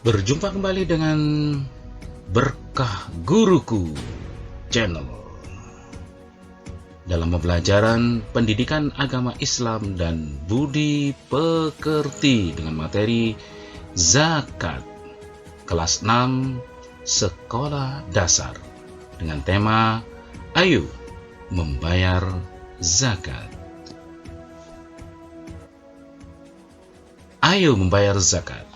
Berjumpa kembali dengan Berkah Guruku Channel dalam pembelajaran pendidikan agama Islam dan budi pekerti dengan materi zakat kelas 6 sekolah dasar dengan tema Ayo membayar zakat. Ayo membayar zakat.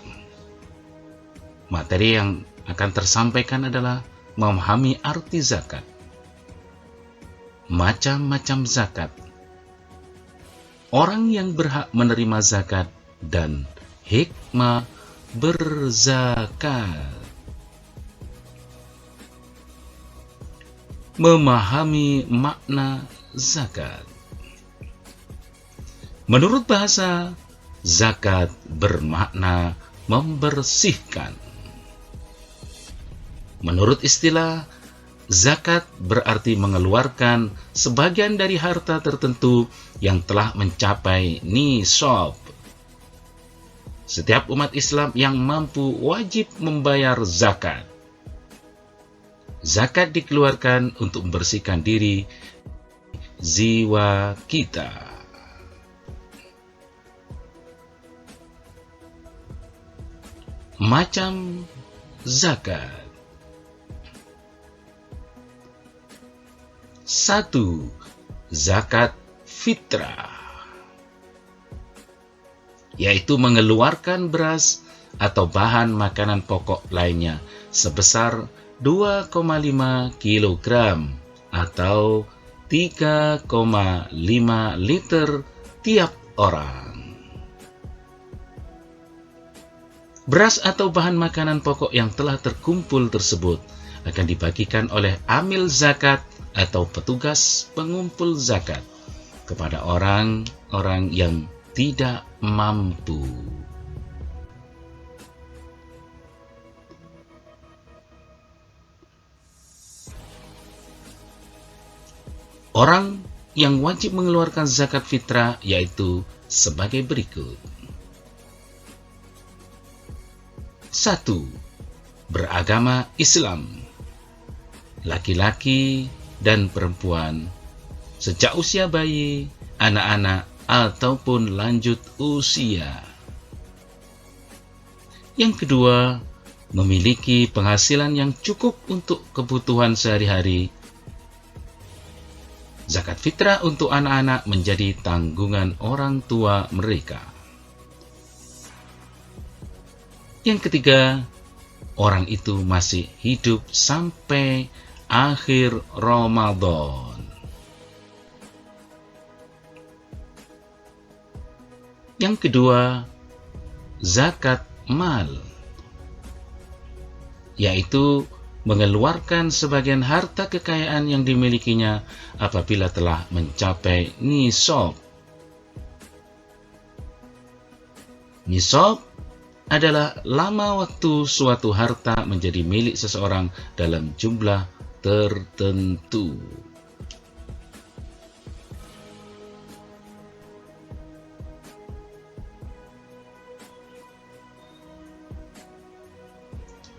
Materi yang akan tersampaikan adalah memahami arti zakat, macam-macam zakat, orang yang berhak menerima zakat, dan hikmah berzakat. Memahami makna zakat. Menurut bahasa, zakat bermakna membersihkan. Menurut istilah, zakat berarti mengeluarkan sebagian dari harta tertentu yang telah mencapai nisab. Setiap umat Islam yang mampu wajib membayar zakat. Zakat dikeluarkan untuk membersihkan diri, jiwa kita. Macam zakat. 1. Zakat fitrah, yaitu mengeluarkan beras atau bahan makanan pokok lainnya sebesar 2,5 kg atau 3,5 liter tiap orang. Beras atau bahan makanan pokok yang telah terkumpul tersebut akan dibagikan oleh amil zakat atau petugas pengumpul zakat kepada orang-orang yang tidak mampu. Orang yang wajib mengeluarkan zakat fitrah yaitu sebagai berikut. 1. Beragama Islam, laki-laki dan perempuan, sejak usia bayi, anak-anak, ataupun lanjut usia. Yang kedua, memiliki penghasilan yang cukup untuk kebutuhan sehari-hari. Zakat fitrah untuk anak-anak menjadi tanggungan orang tua mereka. Yang ketiga, orang itu masih hidup sampai akhir Ramadan. Yang kedua, zakat mal, yaitu mengeluarkan sebagian harta kekayaan yang dimilikinya apabila telah mencapai nisab. Nisab adalah lama waktu suatu harta menjadi milik seseorang dalam jumlah tertentu.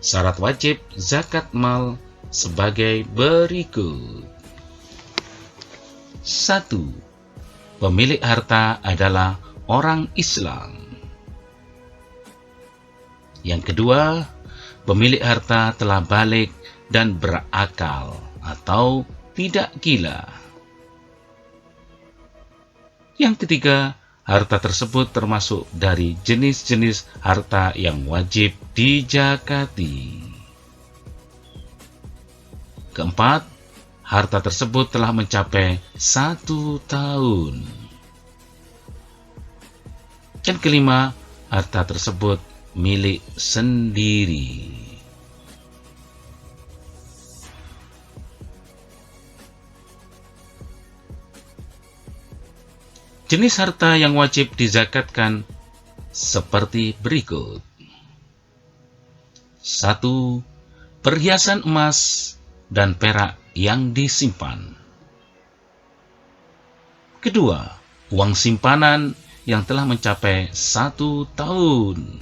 Syarat wajib zakat mal sebagai berikut. 1. Pemilik harta adalah orang Islam. Yang kedua, pemilik harta telah balik dan berakal atau tidak gila. Yang ketiga, harta tersebut termasuk dari jenis-jenis harta yang wajib dizakati. Keempat, harta tersebut telah mencapai 1 tahun. Dan kelima, harta tersebut milik sendiri. Jenis harta yang wajib dizakatkan seperti berikut. 1. Perhiasan emas dan perak yang disimpan. Kedua, uang simpanan yang telah mencapai 1 tahun.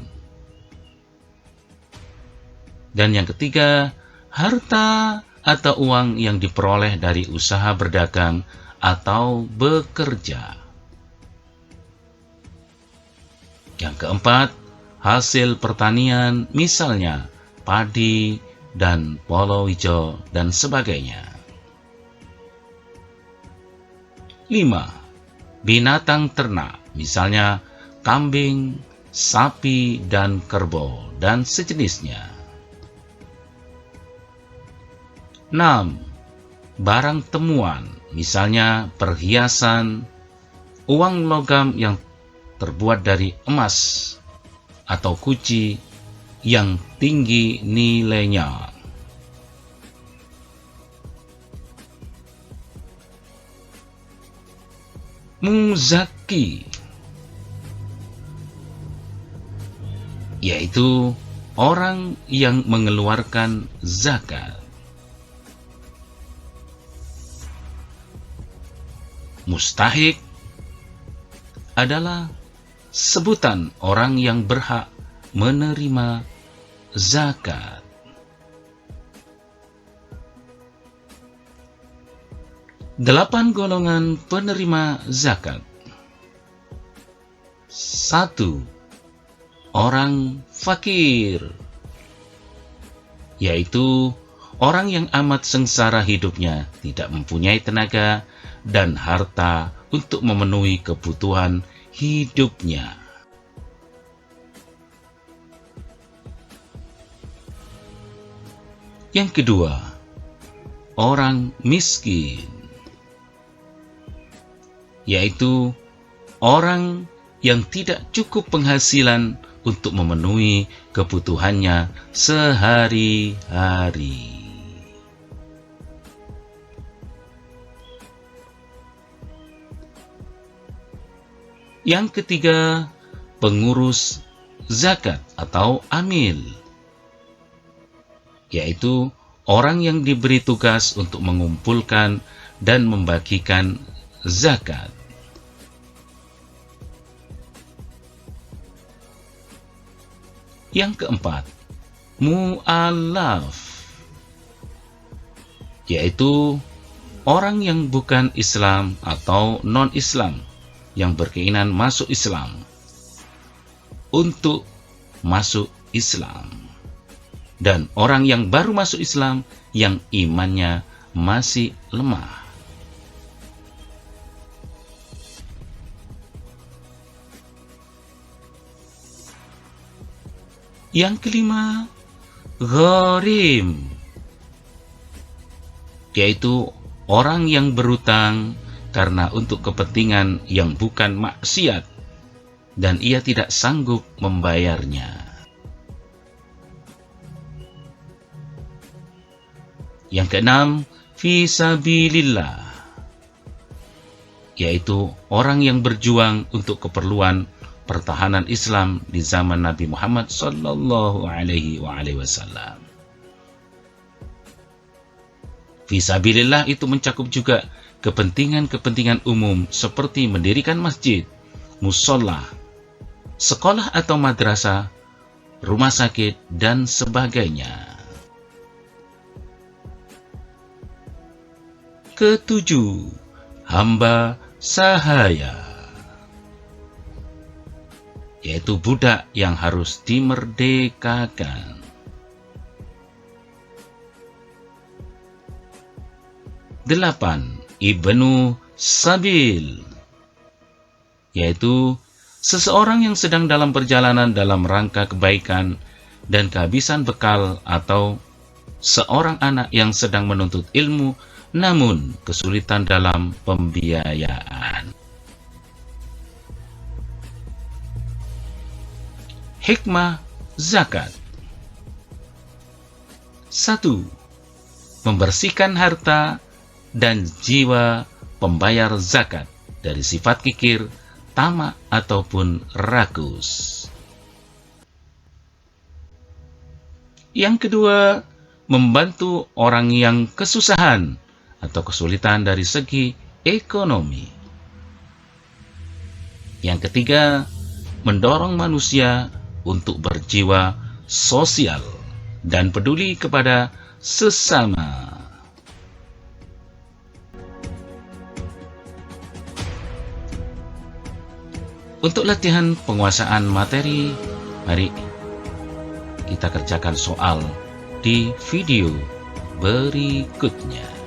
Dan yang ketiga, harta atau uang yang diperoleh dari usaha berdagang atau bekerja. Yang keempat, hasil pertanian, misalnya padi dan palawija dan sebagainya. 5. Binatang ternak, misalnya kambing, sapi, dan kerbau, dan sejenisnya. 6. Barang temuan, misalnya perhiasan, uang logam yang terbuat dari emas, atau kunci yang tinggi nilainya. Muzaki, yaitu orang yang mengeluarkan zakat. Mustahik adalah sebutan orang yang berhak menerima zakat. Delapan golongan penerima zakat. 1. Orang fakir, yaitu orang yang amat sengsara hidupnya, tidak mempunyai tenaga dan harta untuk memenuhi kebutuhan hidupnya. Yang kedua, orang miskin, yaitu orang yang tidak cukup penghasilan untuk memenuhi kebutuhannya sehari-hari. Yang ketiga, pengurus zakat atau amil, yaitu orang yang diberi tugas untuk mengumpulkan dan membagikan zakat. Yang keempat, mu'alaf, yaitu orang yang bukan Islam atau non-Islam yang berkeinginan masuk Islam untuk masuk Islam, dan orang yang baru masuk Islam yang imannya masih lemah. Yang kelima, gharim, yaitu orang yang berutang karena untuk kepentingan yang bukan maksiat dan ia tidak sanggup membayarnya. Yang keenam, fisabilillah, yaitu orang yang berjuang untuk keperluan pertahanan Islam di zaman Nabi Muhammad sallallahu alaihi wasallam. Fisabilillah itu mencakup juga kepentingan-kepentingan umum seperti mendirikan masjid, musola, sekolah atau madrasah, rumah sakit, dan sebagainya. Ketujuh, hamba sahaya, yaitu budak yang harus dimerdekakan. 8. Ibnu Sabil, yaitu seseorang yang sedang dalam perjalanan dalam rangka kebaikan dan kehabisan bekal, atau seorang anak yang sedang menuntut ilmu namun kesulitan dalam pembiayaan. Hikmah zakat. 1. Membersihkan harta dan jiwa pembayar zakat dari sifat kikir, tamak, ataupun rakus. Yang kedua, membantu orang yang kesusahan atau kesulitan dari segi ekonomi. Yang ketiga, mendorong manusia untuk berjiwa sosial dan peduli kepada sesama. Untuk latihan penguasaan materi, mari kita kerjakan soal di video berikutnya.